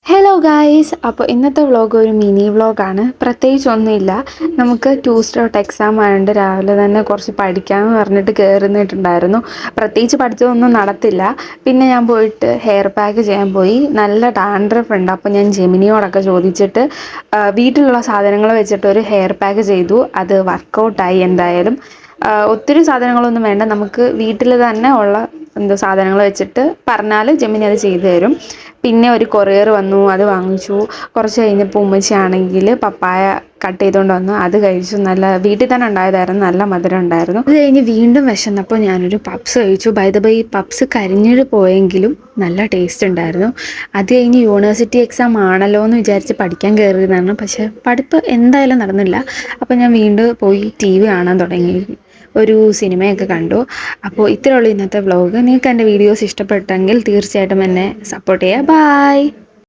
Hello guys, അപ്പോൾ ഇന്നത്തെ vlog ഒരു മിനി വ്ളോഗാണ്. പ്രത്യേകിച്ചൊന്നുമില്ല. നമുക്ക് ട്യൂസ്ഡേ തൊട്ട് എക്സാം ആയതുകൊണ്ട് രാവിലെ തന്നെ കുറച്ച് പഠിക്കാമെന്ന് പറഞ്ഞിട്ട് കയറുന്നിട്ടുണ്ടായിരുന്നു. പ്രത്യേകിച്ച് പഠിത്തമൊന്നും നടത്തില്ല. പിന്നെ ഞാൻ പോയിട്ട് ഹെയർ പാക്ക് ചെയ്യാൻ പോയി. നല്ല ഡാൻഡ്രഫ് ഉണ്ട്. അപ്പോൾ ഞാൻ ജെമിനിയോടൊക്കെ ചോദിച്ചിട്ട് വീട്ടിലുള്ള സാധനങ്ങൾ വെച്ചിട്ട് ഒരു ഹെയർ പാക്ക് ചെയ്തു. അത് വർക്കൗട്ടായി എന്തായാലും. ഒത്തിരി സാധനങ്ങളൊന്നും വേണ്ട, നമുക്ക് വീട്ടിൽ തന്നെ ഉള്ള സാധനങ്ങൾ വെച്ചിട്ട് പറഞ്ഞാൽ ജെമിനി അത് ചെയ്തു തരും. പിന്നെ ഒരു കൊറിയർ വന്നു, അത് വാങ്ങിച്ചു. കുറച്ച് കഴിഞ്ഞപ്പോൾ ഉമ്മച്ചിയാണെങ്കിൽ പപ്പായ കട്ട് ചെയ്തുകൊണ്ട് വന്നു, അത് കഴിച്ചു. നല്ല വീട്ടിൽ തന്നെ ഉണ്ടായതായിരുന്നു, നല്ല മധുരം ഉണ്ടായിരുന്നു. അത് കഴിഞ്ഞ് വീണ്ടും വിശന്നപ്പോൾ ഞാനൊരു പപ്സ് കഴിച്ചു. ബൈ ദ ബൈ, പപ്സ് കരിഞ്ഞിട്ട് പോയെങ്കിലും നല്ല ടേസ്റ്റ് ഉണ്ടായിരുന്നു. അത് കഴിഞ്ഞ് യൂണിവേഴ്സിറ്റി എക്സാം ആണല്ലോ എന്ന് വിചാരിച്ച് പഠിക്കാൻ കയറിയതാണ്. പക്ഷേ പഠിപ്പ് എന്തായാലും നടന്നില്ല. അപ്പോൾ ഞാൻ വീണ്ടും പോയി TV കാണാൻ തുടങ്ങി. ഒരു സിനിമയൊക്കെ കണ്ടു. അപ്പോൾ ഇത്രയേ ഉള്ളൂ ഇന്നത്തെ വ്ളോഗ്. നിങ്ങൾക്ക് എൻ്റെ വീഡിയോസ് ഇഷ്ടപ്പെട്ടെങ്കിൽ തീർച്ചയായിട്ടും എന്നെ സപ്പോർട്ട് ചെയ്യുക. ബായ്.